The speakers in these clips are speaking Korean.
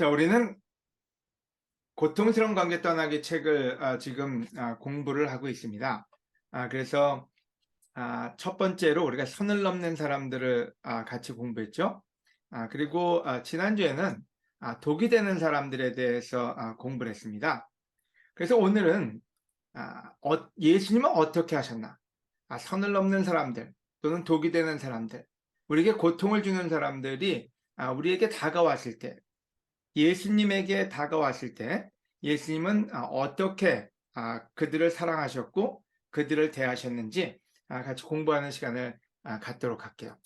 자, 우리는 고통스러운 관계 떠나기 책을 지금 공부를 하고 있습니다. 그래서 첫 번째로 우리가 선을 넘는 사람들을 같이 공부했죠. 그리고 지난주에는 독이 되는 사람들에 대해서 공부를 했습니다. 그래서 오늘은 예수님은 어떻게 하셨나? 선을 넘는 사람들 또는 독이 되는 사람들, 우리에게 고통을 주는 사람들이 우리에게 다가왔을 때, 예수님에게 다가왔을 때 예수님은 어떻게 그들을 사랑하셨고 그들을 대하셨는지 같이 공부하는 시간을 갖도록 할게요.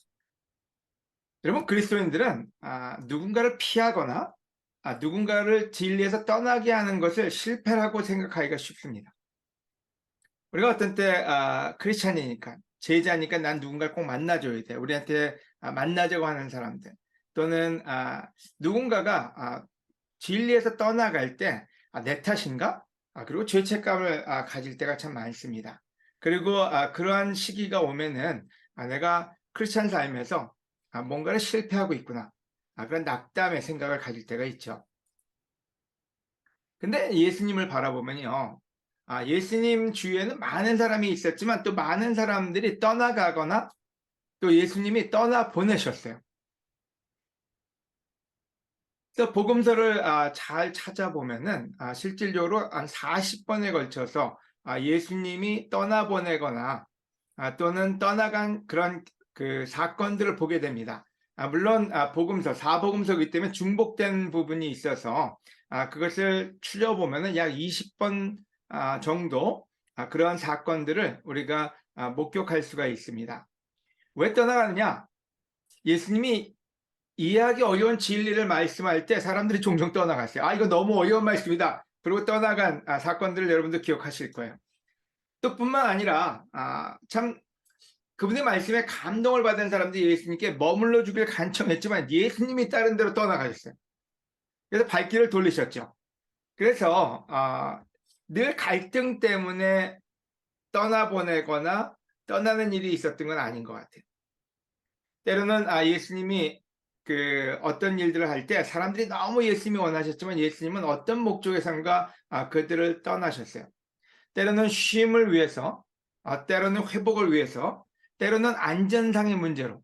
여러분, 그리스도인들은 누군가를 피하거나 누군가를 진리에서 떠나게 하는 것을 실패라고 생각하기가 쉽습니다. 우리가 어떤 때 크리스찬이니까, 제자니까 난 누군가를 꼭 만나줘야 돼, 우리한테 만나자고 하는 사람들, 또는 누군가가 진리에서 떠나갈 때 내 탓인가? 그리고 죄책감을 가질 때가 참 많습니다. 그리고 그러한 시기가 오면은 내가 크리스찬 삶에서 뭔가를 실패하고 있구나, 그런 낙담의 생각을 가질 때가 있죠. 근데 예수님을 바라보면요, 예수님 주위에는 많은 사람이 있었지만 또 많은 사람들이 떠나가거나 또 예수님이 떠나 보내셨어요. 그래서 복음서를 잘 찾아보면은 실질적으로 한 40번에 걸쳐서 예수님이 떠나보내거나 또는 떠나간 그런 그 사건들을 보게 됩니다. 물론 복음서, 사복음서이기 때문에 중복된 부분이 있어서 그것을 추려보면은 약 20번 정도 그런 사건들을 우리가 목격할 수가 있습니다. 왜 떠나가느냐? 예수님이 이해하기 어려운 진리를 말씀할 때 사람들이 종종 떠나갔어요. 이거 너무 어려운 말씀이다, 그리고 떠나간 사건들을 여러분도 기억하실 거예요. 또 뿐만 아니라 참 그분의 말씀에 감동을 받은 사람들이 예수님께 머물러 주길 간청했지만 예수님이 다른 데로 떠나가셨어요. 그래서 발길을 돌리셨죠. 그래서 늘 갈등 때문에 떠나보내거나 떠나는 일이 있었던 건 아닌 것 같아요. 때로는 예수님이 그 어떤 일들을 할 때 사람들이 너무 예수님이 원하셨지만 예수님은 어떤 목적에선가 그들을 떠나셨어요. 때로는 쉼을 위해서, 때로는 회복을 위해서, 때로는 안전상의 문제로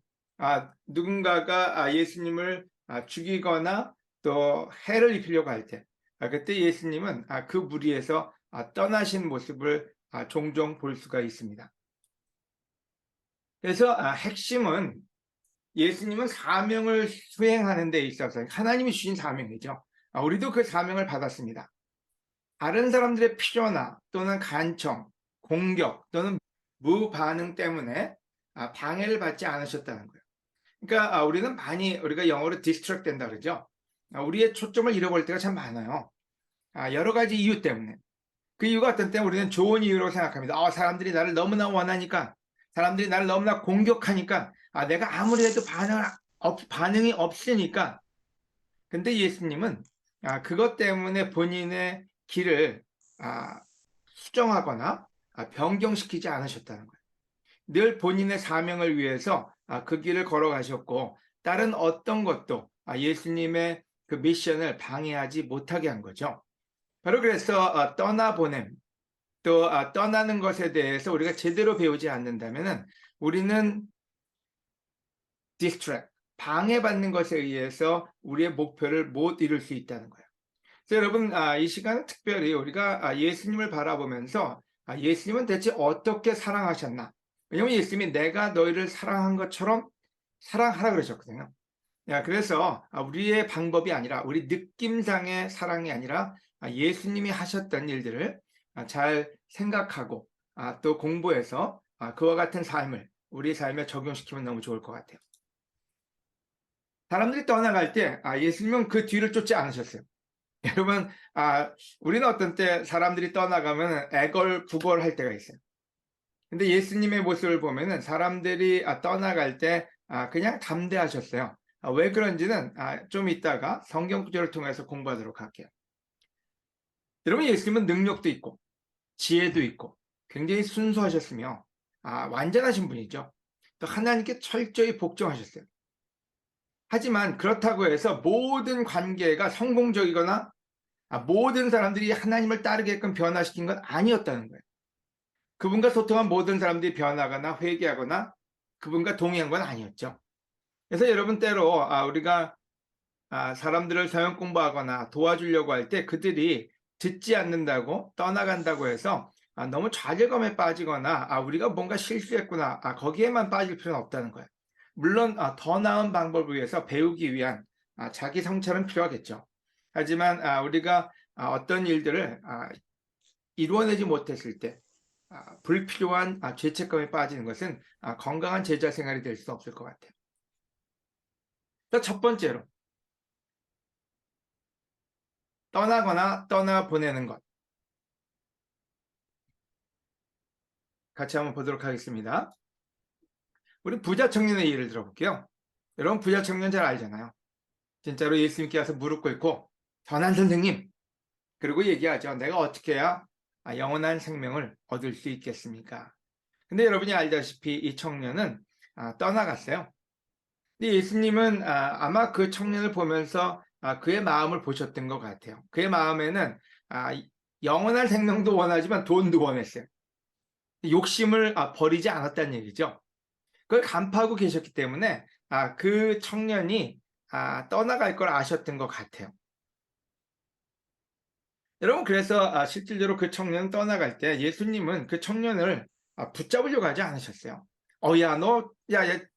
누군가가 예수님을 죽이거나 또 해를 입히려고 할 때, 그때 예수님은 그 무리에서 떠나신 모습을 종종 볼 수가 있습니다. 그래서 핵심은 예수님은 사명을 수행하는 데 있어서 하나님이 주신 사명이죠. 우리도 그 사명을 받았습니다. 다른 사람들의 필요나 또는 간청, 공격 또는 무반응 때문에 방해를 받지 않으셨다는 거예요. 그러니까 우리는 많이, 우리가 영어로 디스트랙 된다 그러죠. 우리의 초점을 잃어버릴 때가 참 많아요. 여러 가지 이유 때문에. 그 이유가 어떤 때는 우리는 좋은 이유라고 생각합니다. 사람들이 나를 너무나 원하니까, 사람들이 나를 너무나 공격하니까, 내가 아무리 해도 반응이 없으니까. 근데 예수님은 그것 때문에 본인의 길을 수정하거나 변경시키지 않으셨다는 거예요. 늘 본인의 사명을 위해서 그 길을 걸어가셨고, 다른 어떤 것도 예수님의 그 미션을 방해하지 못하게 한 거죠. 바로 그래서 떠나보냄, 또 떠나는 것에 대해서 우리가 제대로 배우지 않는다면 우리는 distract, 방해받는 것에 의해서 우리의 목표를 못 이룰 수 있다는 거예요. 그래서 여러분, 이 시간은 특별히 우리가 예수님을 바라보면서 예수님은 대체 어떻게 사랑하셨나? 왜냐하면 예수님이 내가 너희를 사랑한 것처럼 사랑하라 그러셨거든요. 그래서 우리의 방법이 아니라, 우리 느낌상의 사랑이 아니라 예수님이 하셨던 일들을 잘 생각하고 또 공부해서 그와 같은 삶을 우리 삶에 적용시키면 너무 좋을 것 같아요. 사람들이 떠나갈 때 예수님은 그 뒤를 쫓지 않으셨어요. 여러분, 우리는 어떤 때 사람들이 떠나가면 애걸부걸할 때가 있어요. 근데 예수님의 모습을 보면은 사람들이 떠나갈 때 그냥 담대하셨어요. 왜 그런지는 좀 이따가 성경 구절을 통해서 공부하도록 할게요. 여러분, 예수님은 능력도 있고 지혜도 있고 굉장히 순수하셨으며 완전하신 분이죠. 또 하나님께 철저히 복종하셨어요. 하지만 그렇다고 해서 모든 관계가 성공적이거나 모든 사람들이 하나님을 따르게끔 변화시킨 건 아니었다는 거예요. 그분과 소통한 모든 사람들이 변하거나 회개하거나 그분과 동의한 건 아니었죠. 그래서 여러분 때로 우리가 사람들을 성경 공부하거나 도와주려고 할 때 그들이 듣지 않는다고 떠나간다고 해서 너무 좌절감에 빠지거나 우리가 뭔가 실수했구나 거기에만 빠질 필요는 없다는 거예요. 물론 더 나은 방법을 위해서 배우기 위한 자기 성찰은 필요하겠죠. 하지만 우리가 어떤 일들을 이루어내지 못했을 때 불필요한 죄책감에 빠지는 것은 건강한 제자 생활이 될 수 없을 것 같아요. 첫 번째로 떠나거나 떠나보내는 것. 같이 한번 보도록 하겠습니다. 우리 부자 청년의 예를 들어볼게요. 여러분 부자 청년 잘 알잖아요. 진짜로 예수님께 와서 무릎 꿇고 선한 선생님 그리고 얘기하죠. 내가 어떻게 해야 영원한 생명을 얻을 수 있겠습니까? 근데 여러분이 알다시피 이 청년은 떠나갔어요. 근데 예수님은 아마 그 청년을 보면서 그의 마음을 보셨던 것 같아요. 그의 마음에는 영원한 생명도 원하지만 돈도 원했어요. 욕심을 버리지 않았다는 얘기죠. 그걸 간파하고 계셨기 때문에 그 청년이 떠나갈 걸 아셨던 것 같아요. 여러분 그래서 실질적으로 그 청년은 떠나갈 때 예수님은 그 청년을 붙잡으려고 하지 않으셨어요. 야,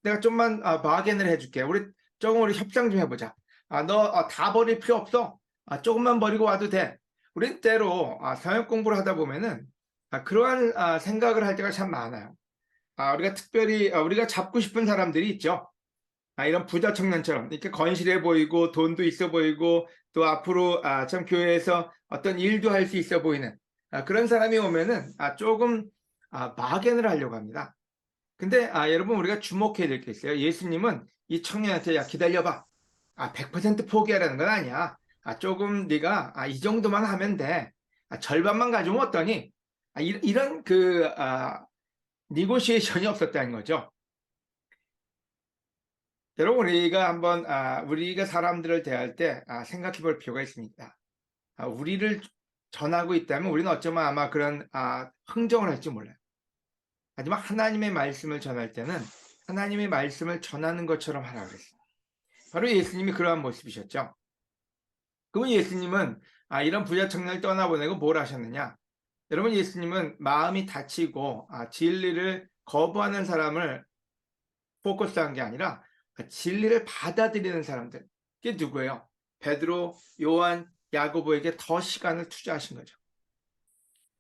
내가 좀만 바겐을 해줄게. 우리 협상 좀 해보자. 너 다 버릴 필요 없어. 조금만 버리고 와도 돼. 우린 때로 성역 공부를 하다 보면은 그러한 생각을 할 때가 참 많아요. 우리가 특별히 우리가 잡고 싶은 사람들이 있죠. 이런 부자 청년처럼 이렇게 건실해 보이고 돈도 있어 보이고 또 앞으로 참 교회에서 어떤 일도 할 수 있어 보이는 그런 사람이 오면은 조금 막연을 하려고 합니다. 근데 여러분 우리가 주목해야 될 게 있어요. 예수님은 이 청년한테 야 기다려봐. 100% 포기하라는 건 아니야. 조금 네가 이 정도만 하면 돼. 절반만 가져오면 어떠니? 이런 니고시에이션이 없었다는 거죠. 여러분 우리가 한번 우리가 사람들을 대할 때 생각해 볼 필요가 있습니다. 우리를 전하고 있다면 우리는 어쩌면 아마 그런 흥정을 할지 몰라요. 하지만 하나님의 말씀을 전할 때는 하나님의 말씀을 전하는 것처럼 하라고 그랬어요. 바로 예수님이 그러한 모습이셨죠. 그러면 예수님은 이런 부자 청년을 떠나보내고 뭘 하셨느냐? 여러분 예수님은 마음이 다치고 진리를 거부하는 사람을 포커스한 게 아니라 진리를 받아들이는 사람들. 그게 누구예요? 베드로, 요한, 야고보에게 더 시간을 투자하신 거죠.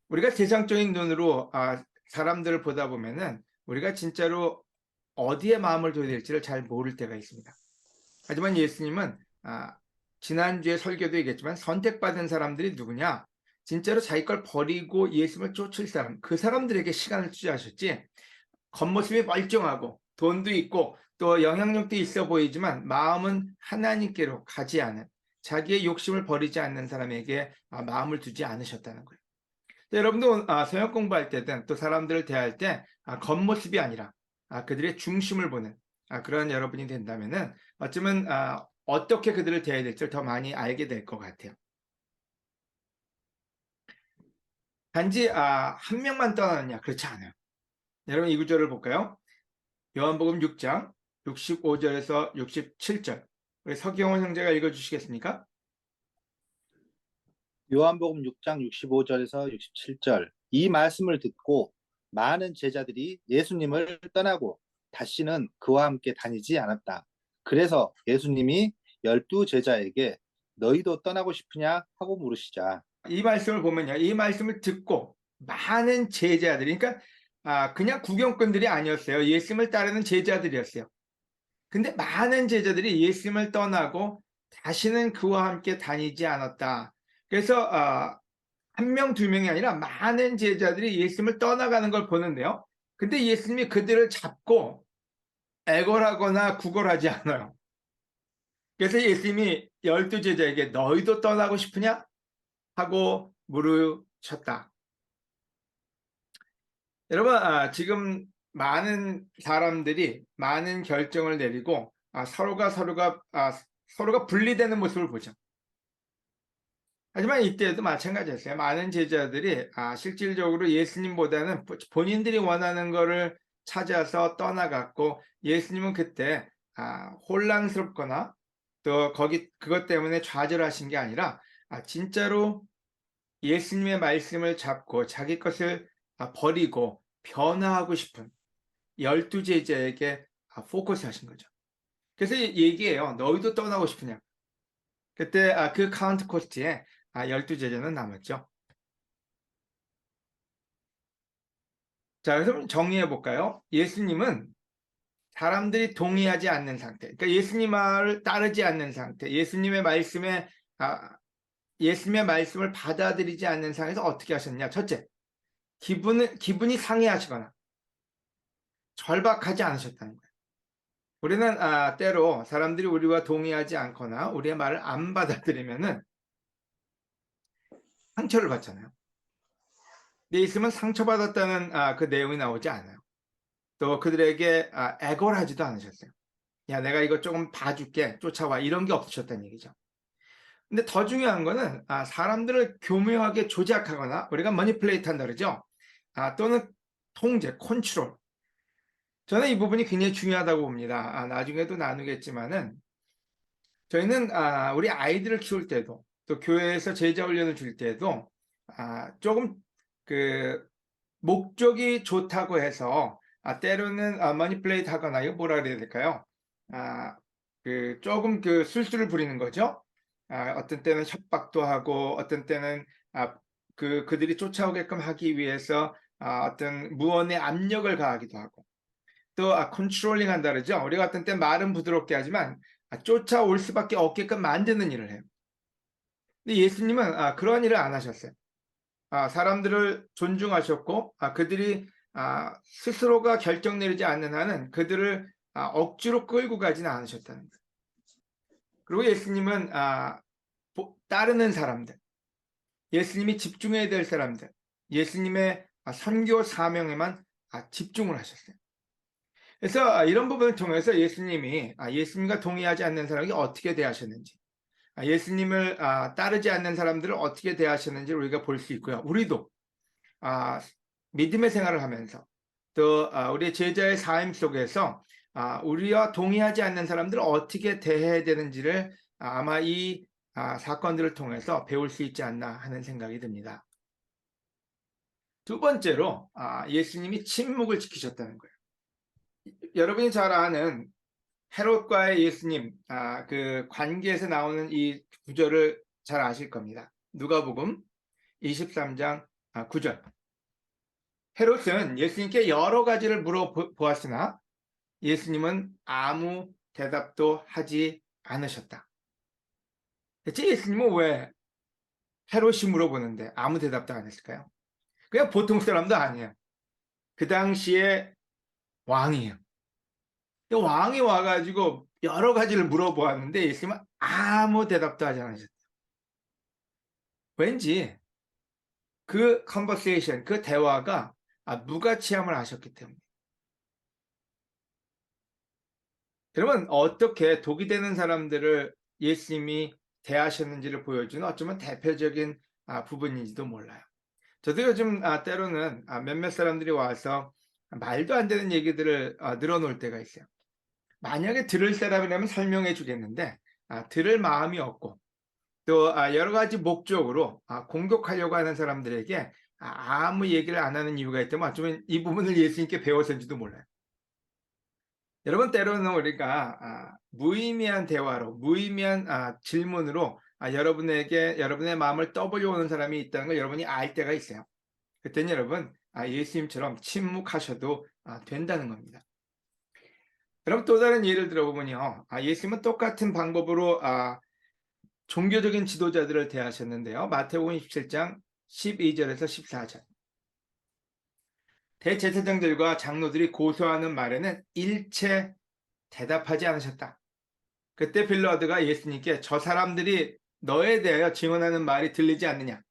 우리가 세상적인 눈으로 사람들을 보다 보면은 우리가 진짜로 어디에 마음을 둬야 될지를 잘 모를 때가 있습니다. 하지만 예수님은 지난주에 설교도 얘기했지만 선택받은 사람들이 누구냐? 진짜로 자기 걸 버리고 예수님을 쫓을 사람, 그 사람들에게 시간을 투자하셨지 겉모습이 멀쩡하고 돈도 있고 또 영향력도 있어 보이지만 마음은 하나님께로 가지 않은 자기의 욕심을 버리지 않는 사람에게 마음을 두지 않으셨다는 거예요. 여러분도 성역 공부할 때든 또 사람들을 대할 때 겉모습이 아니라 그들의 중심을 보는 그런 여러분이 된다면은 어쩌면 어떻게 그들을 대해야 될지를 더 많이 알게 될 것 같아요. 단지 한 명만 떠나느냐 그렇지 않아요. 여러분 이 구절을 볼까요? 요한복음 6장 65절에서 67절 우리 서경원 형제가 읽어주시겠습니까? 요한복음 6장 65절에서 67절 이 말씀을 듣고 많은 제자들이 예수님을 떠나고 다시는 그와 함께 다니지 않았다. 그래서 예수님이 12제자에게 너희도 떠나고 싶으냐 하고 물으시자. 이 말씀을 보면요. 이 말씀을 듣고 많은 제자들이 그러니까 그냥 구경꾼들이 아니었어요. 예수님을 따르는 제자들이었어요. 근데 많은 제자들이 예수님을 떠나고 다시는 그와 함께 다니지 않았다. 그래서 한 명, 두 명이 아니라 많은 제자들이 예수님을 떠나가는 걸 보는데요. 근데 예수님이 그들을 잡고 애걸하거나 구걸하지 않아요. 그래서 예수님이 12제자에게 너희도 떠나고 싶으냐? 하고 물으셨다. 여러분 지금 많은 사람들이 많은 결정을 내리고 서로가 분리되는 모습을 보죠. 하지만 이때도 마찬가지였어요. 많은 제자들이 실질적으로 예수님보다는 본인들이 원하는 것을 찾아서 떠나갔고, 예수님은 그때 혼란스럽거나 또 그것 때문에 좌절하신 게 아니라 진짜로 예수님의 말씀을 잡고 자기 것을 버리고 변화하고 싶은 12제자에게 포커스 하신 거죠. 그래서 얘기해요. 너희도 떠나고 싶으냐? 그때 그 카운트 코스트에 12제자는 남았죠. 자, 그래서 정리해 볼까요? 예수님은 사람들이 동의하지 않는 상태, 그러니까 예수님 말을 따르지 않는 상태, 예수님의 말씀을 받아들이지 않는 상황에서 어떻게 하셨냐? 첫째, 기분이 상해하시거나 절박하지 않으셨다는 거예요. 우리는 때로 사람들이 우리와 동의하지 않거나 우리의 말을 안 받아들이면은 상처를 받잖아요. 근데 있으면 상처받았다는 그 내용이 나오지 않아요. 또 그들에게 애걸 하지도 않으셨어요. 야, 내가 이거 조금 봐줄게, 쫓아와, 이런 게 없으셨다는 얘기죠. 근데 더 중요한 거는 사람들을 교묘하게 조작하거나, 우리가 머니플레이트 한다 그러죠. 또는 통제, 컨트롤. 저는 이 부분이 굉장히 중요하다고 봅니다. 나중에도 나누겠지만은, 저희는 우리 아이들을 키울 때도, 또 교회에서 제자 훈련을 줄 때도 조금 그 목적이 좋다고 해서 때로는 머니플레이트 하거나, 이거 뭐라 그래야 될까요? 조금 술수를 부리는 거죠. 어떤 때는 협박도 하고, 어떤 때는 그들이 쫓아오게끔 하기 위해서 어떤 무언의 압력을 가하기도 하고, 또 컨트롤링 한다 그러죠. 우리가 어떤 때 말은 부드럽게 하지만 쫓아올 수밖에 없게끔 만드는 일을 해요. 근데 예수님은 그런 일을 안 하셨어요. 사람들을 존중하셨고, 그들이 스스로가 결정 내리지 않는 한은 그들을 억지로 끌고 가지는 않으셨다는 거예요. 그리고 예수님은 따르는 사람들, 예수님이 집중해야 될 사람들, 예수님의 선교 사명에만 집중을 하셨어요. 그래서 이런 부분을 통해서 예수님이 예수님과 동의하지 않는 사람에게 어떻게 대하셨는지, 예수님을 따르지 않는 사람들을 어떻게 대하셨는지를 우리가 볼 수 있고요. 우리도 믿음의 생활을 하면서 또 우리의 제자의 삶 속에서 우리와 동의하지 않는 사람들을 어떻게 대해야 되는지를 아마 이 사건들을 통해서 배울 수 있지 않나 하는 생각이 듭니다. 두 번째로 예수님이 침묵을 지키셨다는 거예요. 여러분이 잘 아는 헤롯과의 예수님 그 관계에서 나오는 이 구절을 잘 아실 겁니다. 누가복음 23장 9절. 헤롯은 예수님께 여러 가지를 물어보았으나 예수님은 아무 대답도 하지 않으셨다. 대체 예수님은 왜 헤롯이 물어보는데 아무 대답도 안 했을까요? 그냥 보통 사람도 아니에요. 그 당시에 왕이에요. 왕이 와가지고 여러 가지를 물어보았는데 예수님은 아무 대답도 하지 않으셨다. 왠지 그 컨버세이션, 그 대화가 무가치함을 하셨기 때문에. 여러분, 어떻게 독이 되는 사람들을 예수님이 대하셨는지를 보여주는 어쩌면 대표적인 부분인지도 몰라요. 저도 요즘 때로는 몇몇 사람들이 와서 말도 안 되는 얘기들을 늘어놓을 때가 있어요. 만약에 들을 사람이라면 설명해 주겠는데 들을 마음이 없고, 또 여러 가지 목적으로 공격하려고 하는 사람들에게 아무 얘기를 안 하는 이유가 있다면 어쩌면 이 부분을 예수님께 배웠는지도 몰라요. 여러분, 때로는 우리가 무의미한 대화로, 무의미한 질문으로 여러분의 마음을 떠보려오는 사람이 있다는 걸 여러분이 알 때가 있어요. 그때는 여러분 예수님처럼 침묵하셔도 된다는 겁니다. 여러분, 또 다른 예를 들어보면요, 예수님은 똑같은 방법으로 종교적인 지도자들을 대하셨는데요. 마태복음 27장 12절에서 14절. 대제사장들과 장로들이 고소하는 말에는 일체 대답하지 않으셨다. 그때 빌라도가 예수님께 저 사람들이 너에 대하여 증언하는 말이 들리지 않느냐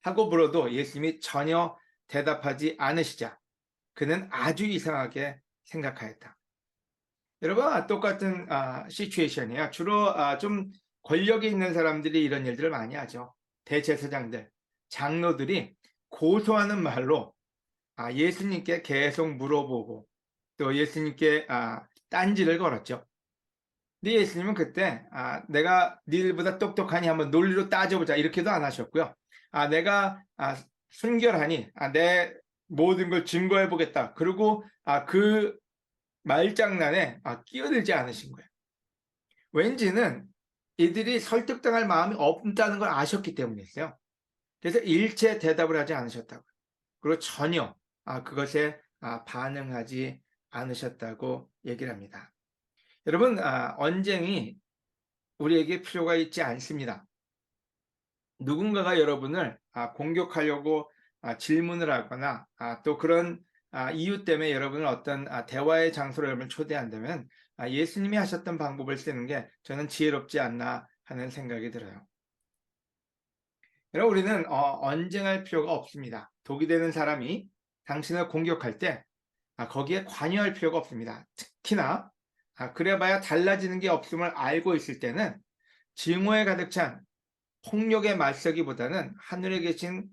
하고 물어도 예수님이 전혀 대답하지 않으시자 그는 아주 이상하게 생각하였다. 여러분, 똑같은 시츄에이션이에요. 주로 좀 권력이 있는 사람들이 이런 일들을 많이 하죠. 대제사장들, 장로들이 고소하는 말로 예수님께 계속 물어보고 또 예수님께 딴지를 걸었죠. 근데 예수님은 그때 내가 니들보다 똑똑하니 한번 논리로 따져보자 이렇게도 안 하셨고요. 내가 순결하니 내 모든 걸 증거해 보겠다. 그리고 그 말장난에 끼어들지 않으신 거예요. 왠지는 이들이 설득당할 마음이 없다는 걸 아셨기 때문이었어요. 그래서 일체 대답을 하지 않으셨다고요. 그리고 전혀 그것에 반응하지 않으셨다고 얘기를 합니다. 여러분, 언쟁이 우리에게 필요가 있지 않습니다. 누군가가 여러분을 공격하려고 질문을 하거나 또 그런 이유 때문에 여러분을 어떤 대화의 장소로 여러분을 초대한다면 예수님이 하셨던 방법을 쓰는 게 저는 지혜롭지 않나 하는 생각이 들어요. 여러분, 우리는 언쟁할 필요가 없습니다. 독이 되는 사람이 당신을 공격할 때 거기에 관여할 필요가 없습니다. 특히나 그래봐야 달라지는 게 없음을 알고 있을 때는 증오에 가득 찬 폭력에 맞서기보다는 하늘에 계신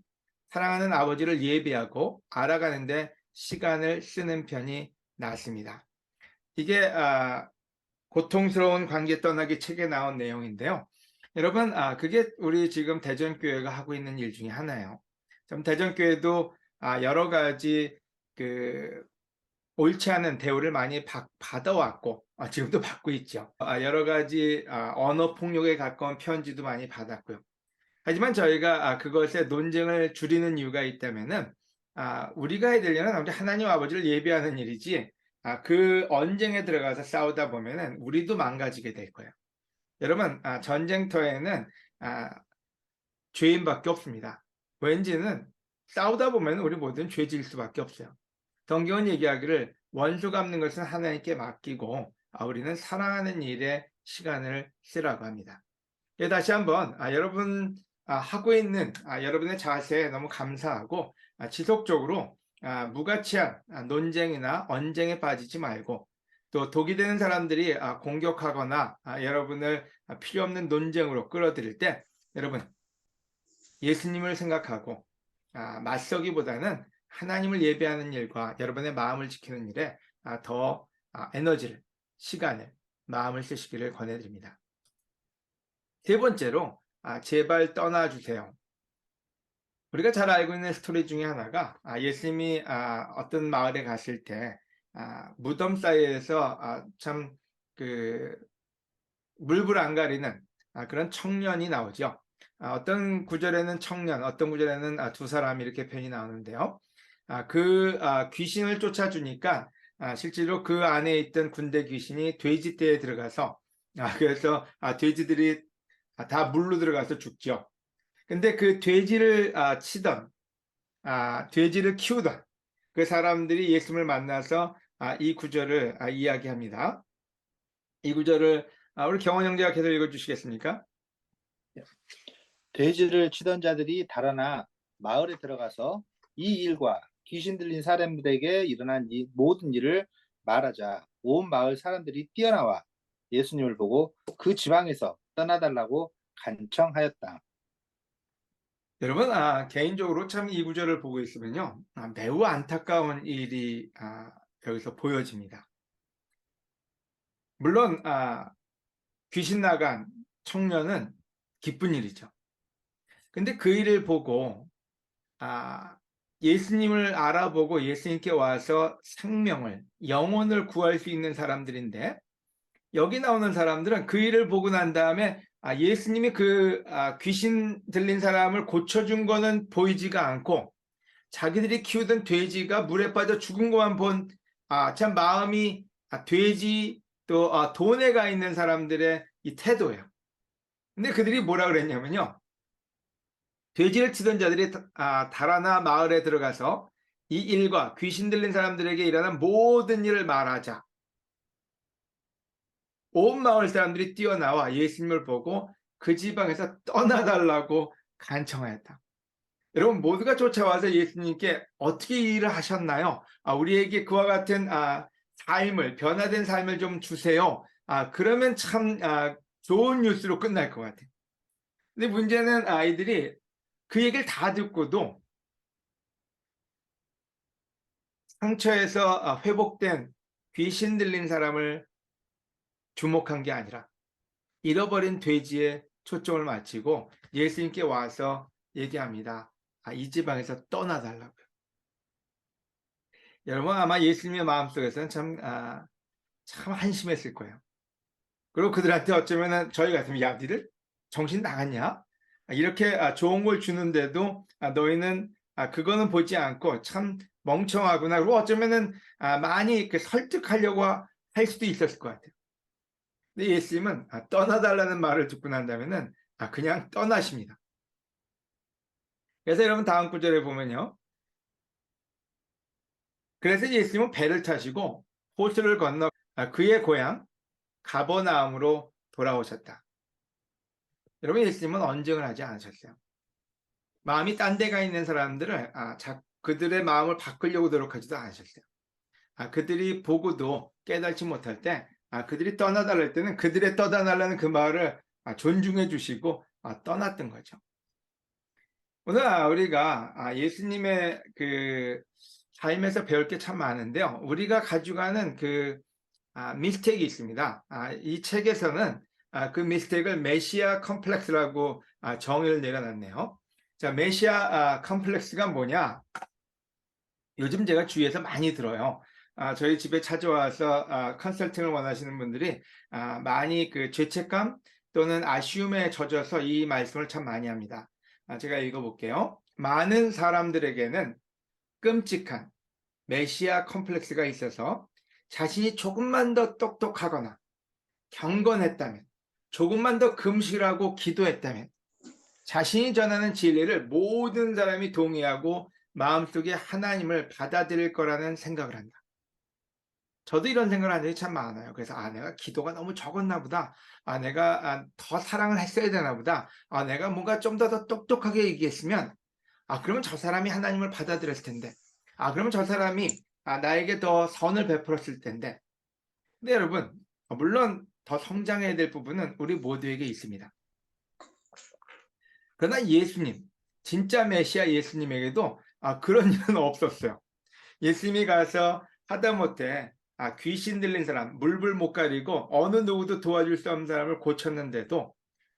사랑하는 아버지를 예배하고 알아가는데 시간을 쓰는 편이 낫습니다. 이게 고통스러운 관계 떠나기 책에 나온 내용인데요. 여러분, 그게 우리 지금 대전교회가 하고 있는 일 중에 하나예요. 좀 대전교회도 여러 가지 그 옳지 않은 대우를 많이 받아왔고 지금도 받고 있죠. 여러 가지 언어 폭력에 가까운 편지도 많이 받았고요. 하지만 저희가 그것의 논쟁을 줄이는 이유가 있다면은 우리가 해야 될 일은 하나님 아버지를 예배하는 일이지 그 언쟁에 들어가서 싸우다 보면은 우리도 망가지게 될 거예요. 여러분, 전쟁터에는 죄인밖에 없습니다. 왠지는 싸우다 보면 우리 모두는 죄질 수밖에 없어요. 성경은 얘기하기를 원수 갚는 것은 하나님께 맡기고 우리는 사랑하는 일에 시간을 쓰라고 합니다. 예, 다시 한번 여러분 하고 있는 여러분의 자세에 너무 감사하고 지속적으로 무가치한 논쟁이나 언쟁에 빠지지 말고 또 독이 되는 사람들이 공격하거나 여러분을 필요 없는 논쟁으로 끌어들일 때 여러분 예수님을 생각하고 맞서기보다는 하나님을 예배하는 일과 여러분의 마음을 지키는 일에 더 에너지를, 시간을, 마음을 쓰시기를 권해드립니다. 세 번째로 제발 떠나주세요. 우리가 잘 알고 있는 스토리 중에 하나가 예수님이 어떤 마을에 갔을 때 무덤 사이에서 참 그 물불 안 가리는 그런 청년이 나오죠. 어떤 구절에는 청년, 어떤 구절에는 두 사람 이렇게 표현이 나오는데요. 그 귀신을 쫓아주니까 실제로 그 안에 있던 군대 귀신이 돼지떼에 들어가서 그래서 돼지들이 다 물로 들어가서 죽죠. 근데 그 돼지를 치던 돼지를 키우던 그 사람들이 예수님을 만나서 이 구절을 이야기합니다. 이 구절을 우리 경원 형제가 계속 읽어주시겠습니까? 돼지를 치던 자들이 달아나 마을에 들어가서 이 일과 귀신 들린 사람들에게 일어난 이 모든 일을 말하자 온 마을 사람들이 뛰어나와 예수님을 보고 그 지방에서 떠나달라고 간청하였다. 여러분, 개인적으로 참 이 구절을 보고 있으면요, 매우 안타까운 일이 여기서 보여집니다. 물론 귀신 나간 청년은 기쁜 일이죠. 근데 그 일을 보고 예수님을 알아보고 예수님께 와서 생명을, 영혼을 구할 수 있는 사람들인데 여기 나오는 사람들은 그 일을 보고 난 다음에 예수님이 그 귀신 들린 사람을 고쳐준 거는 보이지가 않고 자기들이 키우던 돼지가 물에 빠져 죽은 것만 본 참 마음이 돼지 또 돈에 가 있는 사람들의 이 태도예요. 근데 그들이 뭐라 그랬냐면요. 돼지를 치던 자들이 달아나 마을에 들어가서 이 일과 귀신 들린 사람들에게 일어난 모든 일을 말하자. 온 마을 사람들이 뛰어나와 예수님을 보고 그 지방에서 떠나달라고 간청하였다. 여러분 모두가 쫓아와서 예수님께 어떻게 이 일을 하셨나요? 우리에게 그와 같은 변화된 삶을 좀 주세요. 그러면 참 좋은 뉴스로 끝날 것 같아요. 근데 문제는 아이들이 그 얘기를 다 듣고도 상처에서 회복된 귀신 들린 사람을 주목한 게 아니라 잃어버린 돼지에 초점을 맞추고 예수님께 와서 얘기합니다. 이 지방에서 떠나달라고요. 여러분 아마 예수님의 마음속에서는 참 한심했을 거예요. 그리고 그들한테 어쩌면은 저희 같으면 야 니들 정신 나갔냐? 이렇게 좋은 걸 주는데도 너희는 그거는 보지 않고 참 멍청하구나. 그리고 어쩌면은 많이 설득하려고 할 수도 있었을 것 같아요. 근데 예수님은 떠나달라는 말을 듣고 난 다음에는 그냥 떠나십니다. 그래서 여러분 다음 구절에 보면요. 그래서 예수님은 배를 타시고 호수를 건너 그의 고향 가버나움으로 돌아오셨다. 여러분 예수님은 언쟁을 하지 않으셨어요. 마음이 딴 데가 있는 사람들을 그들의 마음을 바꾸려고 노력하지도 않으셨어요. 그들이 보고도 깨닫지 못할 때 그들이 떠나달라 할 때는 그들의 떠나달라는 그 말을 존중해 주시고 떠났던 거죠. 오늘 우리가 예수님의 그 삶에서 배울 게 참 많은데요. 우리가 가져가는 그 미스테이크가 있습니다. 이 책에서는 그 미스테이크를 메시아 컴플렉스라고 정의를 내려놨네요. 자, 메시아 컴플렉스가 뭐냐? 요즘 제가 주위에서 많이 들어요. 저희 집에 찾아와서 컨설팅을 원하시는 분들이 많이 그 죄책감 또는 아쉬움에 젖어서 이 말씀을 참 많이 합니다. 제가 읽어볼게요. 많은 사람들에게는 끔찍한 메시아 컴플렉스가 있어서 자신이 조금만 더 똑똑하거나 경건했다면, 조금만 더 금실하고 기도했다면, 자신이 전하는 진리를 모든 사람이 동의하고 마음속에 하나님을 받아들일 거라는 생각을 한다. 저도 이런 생각을 한 적이 참 많아요. 그래서 내가 기도가 너무 적었나 보다. 내가 더 사랑을 했어야 되나 보다. 내가 뭔가 좀 더 똑똑하게 얘기했으면 그러면 저 사람이 하나님을 받아들였을 텐데. 그러면 저 사람이 나에게 더 선을 베풀었을 텐데. 근데 여러분, 물론 더 성장해야 될 부분은 우리 모두에게 있습니다. 그러나 예수님, 진짜 메시아 예수님에게도 그런 일은 없었어요. 예수님이 가서 하다못해 귀신 들린 사람, 물불 못 가리고 어느 누구도 도와줄 수 없는 사람을 고쳤는데도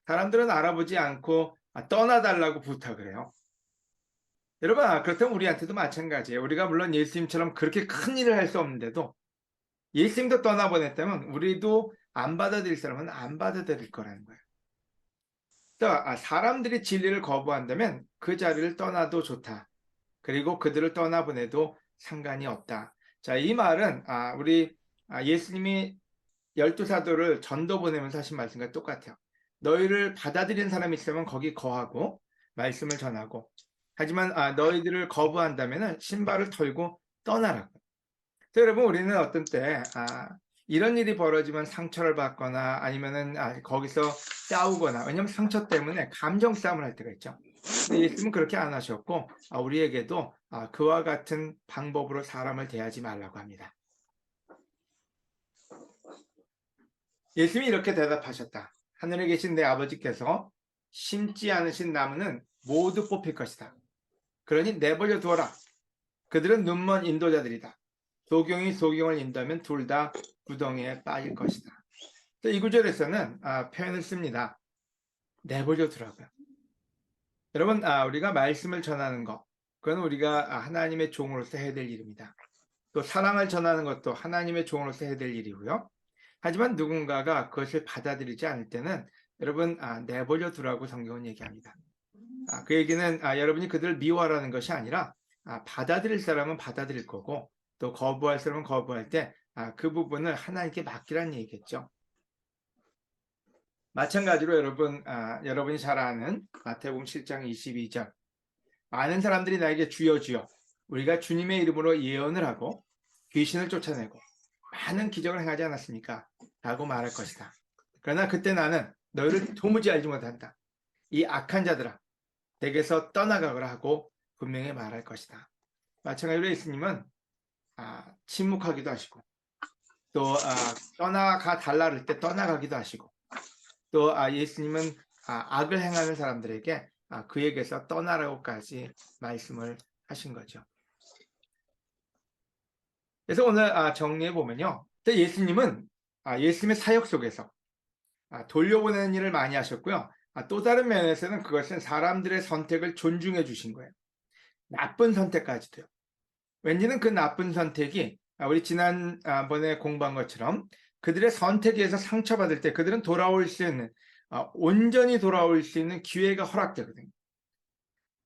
사람들은 알아보지 않고 떠나달라고 부탁을 해요. 여러분, 그렇다면 우리한테도 마찬가지예요. 우리가 물론 예수님처럼 그렇게 큰 일을 할 수 없는데도 예수님도 떠나보냈다면 우리도 안 받아들일 사람은 안 받아들일 거라는 거예요. 또 사람들이 진리를 거부한다면 그 자리를 떠나도 좋다. 그리고 그들을 떠나보내도 상관이 없다. 자, 이 말은 우리 예수님이 12사도를 전도 보내면서 하신 말씀과 똑같아요. 너희를 받아들이는 사람이 있으면 거기 거하고 말씀을 전하고, 하지만 너희들을 거부한다면 신발을 털고 떠나라고. 여러분 우리는 어떤 때 이런 일이 벌어지면 상처를 받거나 아니면은 거기서 싸우거나, 왜냐면 상처 때문에 감정 싸움을 할 때가 있죠. 근데 예수님은 그렇게 안 하셨고 우리에게도 그와 같은 방법으로 사람을 대하지 말라고 합니다. 예수님이 이렇게 대답하셨다. 하늘에 계신 내 아버지께서 심지 않으신 나무는 모두 뽑힐 것이다. 그러니 내버려 두어라. 그들은 눈먼 인도자들이다. 소경이 소경을 인도하면 둘 다 구덩이에 빠질 것이다. 이 구절에서는 표현을 씁니다. 내버려 두라고요. 여러분, 우리가 말씀을 전하는 것, 그건 우리가 하나님의 종으로서 해야 될 일입니다. 또 사랑을 전하는 것도 하나님의 종으로서 해야 될 일이고요. 하지만 누군가가 그것을 받아들이지 않을 때는 여러분 내버려 두라고 성경은 얘기합니다. 그 얘기는 여러분이 그들을 미워하라는 것이 아니라 받아들일 사람은 받아들일 거고 또 거부할 사람은 거부할 때 그 부분을 하나님께 맡기라는 얘기겠죠. 마찬가지로 여러분, 여러분이 잘 아는 마태복음 7장 22절, 많은 사람들이 나에게 주여 주여 우리가 주님의 이름으로 예언을 하고 귀신을 쫓아내고 많은 기적을 행하지 않았습니까? 라고 말할 것이다. 그러나 그때 나는 너희를 도무지 알지 못한다. 이 악한 자들아 내게서 떠나가거라 하고 분명히 말할 것이다. 마찬가지로 예수님은 침묵하기도 하시고 또 떠나가 달라 그럴 때 떠나가기도 하시고, 또 예수님은 악을 행하는 사람들에게 그에게서 떠나라고까지 말씀을 하신 거죠. 그래서 오늘 정리해 보면요, 예수님은 예수님의 사역 속에서 돌려보내는 일을 많이 하셨고요. 또 다른 면에서는 그것은 사람들의 선택을 존중해 주신 거예요. 나쁜 선택까지도요. 왠지는 그 나쁜 선택이 우리 지난번에 공부한 것처럼 그들의 선택에 의해서 상처받을 때 그들은 돌아올 수 있는, 온전히 돌아올 수 있는 기회가 허락되거든요.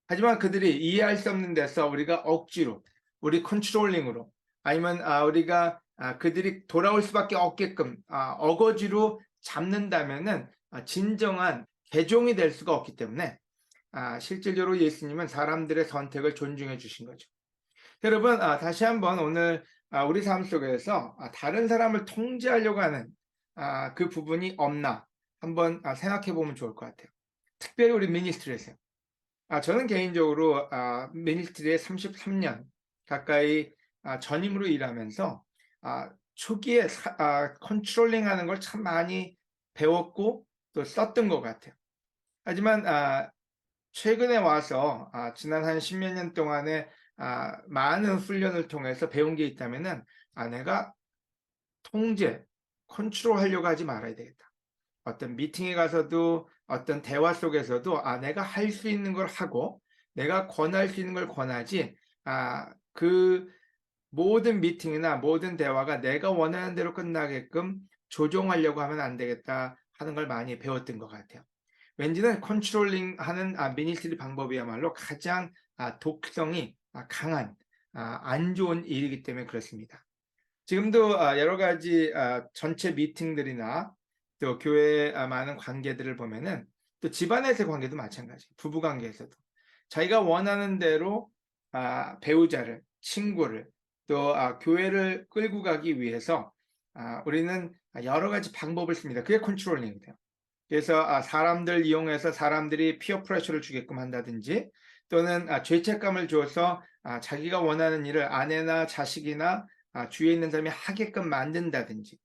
하지만 그들이 이해할 수 없는 데서 우리가 억지로, 우리 컨트롤링으로, 아니면 우리가 그들이 돌아올 수밖에 없게끔 어거지로 잡는다면은 진정한 개종이 될 수가 없기 때문에 실질적으로 예수님은 사람들의 선택을 존중해 주신 거죠. 여러분, 다시 한번 오늘 우리 삶 속에서 다른 사람을 통제하려고 하는 그 부분이 없나 한번 생각해 보면 좋을 것 같아요. 특별히 우리 미니스트리에서요. 저는 개인적으로 미니스트리에 33년 가까이 전임으로 일하면서 초기에 컨트롤링 하는 걸 참 많이 배웠고 또 썼던 것 같아요. 하지만 최근에 와서 지난 한 십몇 년 동안에 많은 훈련을 통해서 배운 게 있다면은 내가 통제, 컨트롤 하려고 하지 말아야 되겠다. 어떤 미팅에 가서도 어떤 대화 속에서도 내가 할 수 있는 걸 하고 내가 권할 수 있는 걸 권하지 그 모든 미팅이나 모든 대화가 내가 원하는 대로 끝나게끔 조종하려고 하면 안 되겠다 하는 걸 많이 배웠던 것 같아요. 왠지는 컨트롤링 하는 미니스트리 방법이야말로 가장 독성이 강한 안 좋은 일이기 때문에 그렇습니다. 지금도 여러 가지 전체 미팅들이나 또 교회의 많은 관계들을 보면은 또 집안에서의 관계도 마찬가지, 부부 관계에서도 자기가 원하는 대로 배우자를, 친구를 또 교회를 끌고 가기 위해서 우리는 여러 가지 방법을 씁니다. 그게 컨트롤링이 돼요. 그래서 사람들 이용해서 사람들이 피어 프레셔를 주게끔 한다든지, 또는 죄책감을 줘서 자기가 원하는 일을 아내나 자식이나 주위에 있는 사람이 하게끔 만든다든지,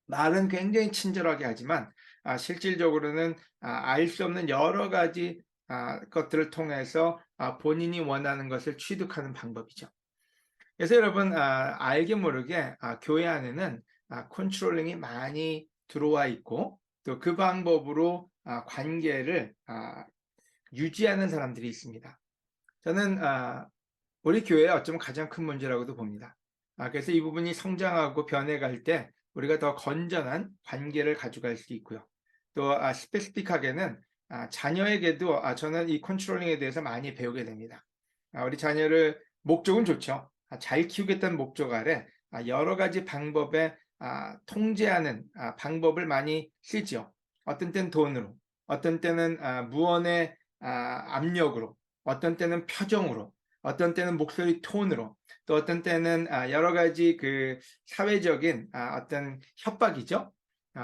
말은 굉장히 친절하게 하지만 실질적으로는 알 수 없는 여러 가지 것들을 통해서 본인이 원하는 것을 취득하는 방법이죠. 그래서 여러분, 알게 모르게 교회 안에는 컨트롤링이 많이 들어와 있고 또 그 방법으로 관계를 유지하는 사람들이 있습니다. 저는 우리 교회의 어쩌면 가장 큰 문제라고도 봅니다. 그래서 이 부분이 성장하고 변해갈 때 우리가 더 건전한 관계를 가져갈 수 있고요. 또 스페시픽하게는 자녀에게도 저는 이 컨트롤링에 대해서 많이 배우게 됩니다. 우리 자녀를, 목적은 좋죠. 잘 키우겠다는 목적 아래 여러 가지 방법에 통제하는 방법을 많이 쓰죠. 어떤 때는 돈으로, 어떤 때는 무언의 압력으로, 어떤 때는 표정으로, 어떤 때는 목소리 톤으로, 또 어떤 때는 여러 가지 그 사회적인 어떤 협박이죠.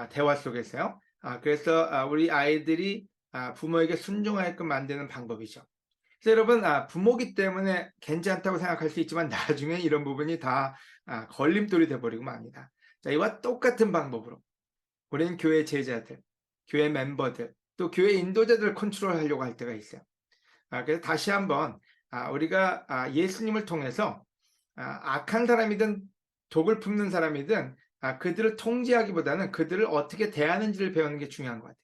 대화 속에서요. 그래서 우리 아이들이 부모에게 순종하게끔 만드는 방법이죠. 그래서 여러분, 부모기 때문에 괜찮다고 생각할 수 있지만 나중에 이런 부분이 다 걸림돌이 돼버리고 맙니다. 자, 이와 똑같은 방법으로 우리는 교회 제자들, 교회 멤버들, 또 교회 인도자들을 컨트롤하려고 할 때가 있어요. 그래서 다시 한번 우리가 예수님을 통해서 악한 사람이든 독을 품는 사람이든 그들을 통제하기보다는 그들을 어떻게 대하는지를 배우는 게 중요한 것 같아요.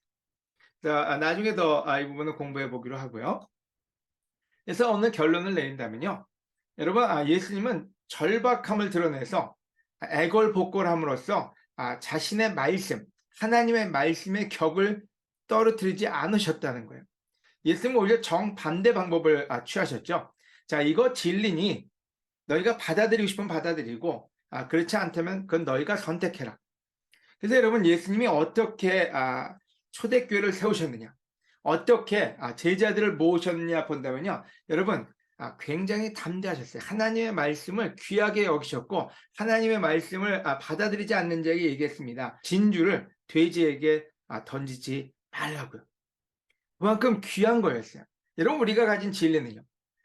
그래서 나중에 더 이 부분을 공부해 보기로 하고요. 그래서 오늘 결론을 내린다면요, 여러분, 예수님은 절박함을 드러내서 애걸복걸함으로써 자신의 말씀, 하나님의 말씀의 격을 떨어뜨리지 않으셨다는 거예요. 예수님은 오히려 정반대 방법을 취하셨죠. 자, 이거 진리니 너희가 받아들이고 싶으면 받아들이고 그렇지 않다면 그건 너희가 선택해라. 그래서 여러분, 예수님이 어떻게 초대교회를 세우셨느냐, 어떻게 제자들을 모으셨느냐 본다면요, 여러분, 굉장히 담대하셨어요. 하나님의 말씀을 귀하게 여기셨고 하나님의 말씀을 받아들이지 않는 자에게 얘기했습니다. 진주를 돼지에게 던지지 말라고요. 그만큼 귀한 거였어요. 여러분, 우리가 가진 진리는요,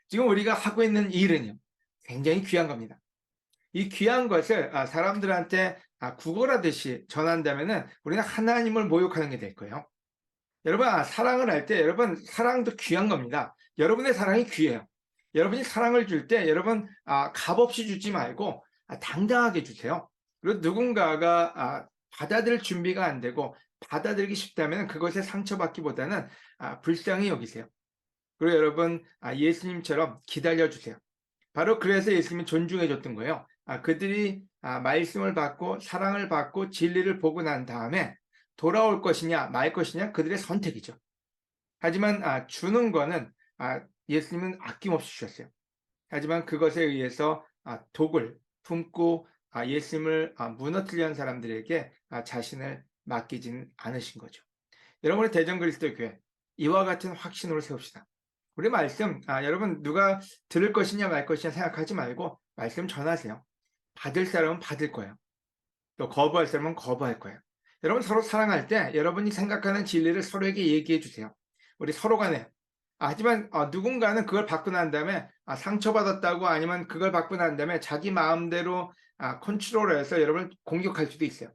지금 우리가 하고 있는 일은요, 굉장히 귀한 겁니다. 이 귀한 것을 사람들한테 구걸하듯이 전한다면은 우리는 하나님을 모욕하는 게 될 거예요. 여러분, 사랑을 할 때 여러분 사랑도 귀한 겁니다. 여러분의 사랑이 귀해요. 여러분이 사랑을 줄 때 여러분 값없이 주지 말고 당당하게 주세요. 그리고 누군가가 받아들일 준비가 안 되고 받아들이기 쉽다면 그것에 상처받기보다는 불쌍히 여기세요. 그리고 여러분 예수님처럼 기다려 주세요. 바로 그래서 예수님이 존중해 줬던 거예요. 그들이 말씀을 받고 사랑을 받고 진리를 보고 난 다음에 돌아올 것이냐 말 것이냐 그들의 선택이죠. 하지만 주는 거는 예수님은 아낌없이 주셨어요. 하지만 그것에 의해서 독을 품고 예수님을 무너뜨리는 사람들에게 자신을 맡기지는 않으신 거죠. 여러분의 대전 그리스도 교회 이와 같은 확신으로 세웁시다. 우리 말씀 여러분 누가 들을 것이냐 말 것이냐 생각하지 말고 말씀 전하세요. 받을 사람은 받을 거예요. 또 거부할 사람은 거부할 거예요. 여러분 서로 사랑할 때 여러분이 생각하는 진리를 서로에게 얘기해 주세요. 우리 서로 간에 하지만 누군가는 그걸 받고 난 다음에 상처받았다고 아니면 그걸 받고 난 다음에 자기 마음대로 컨트롤해서 여러분을 공격할 수도 있어요.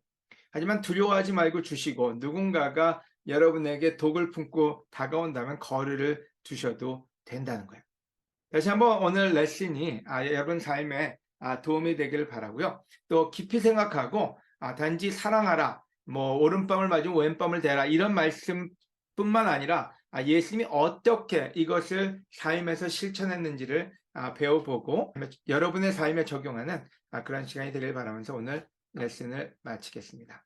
하지만 두려워하지 말고 주시고 누군가가 여러분에게 독을 품고 다가온다면 거리를 두셔도 된다는 거예요. 다시 한번 오늘 레슨이 여러분 삶에 도움이 되기를 바라고요. 또 깊이 생각하고 단지 사랑하라, 뭐 오른밤을 맞으면 왼밤을 대라 이런 말씀뿐만 아니라 예수님이 어떻게 이것을 삶에서 실천했는지를 배워보고 여러분의 삶에 적용하는 그런 시간이 되길 바라면서 오늘 레슨을 마치겠습니다.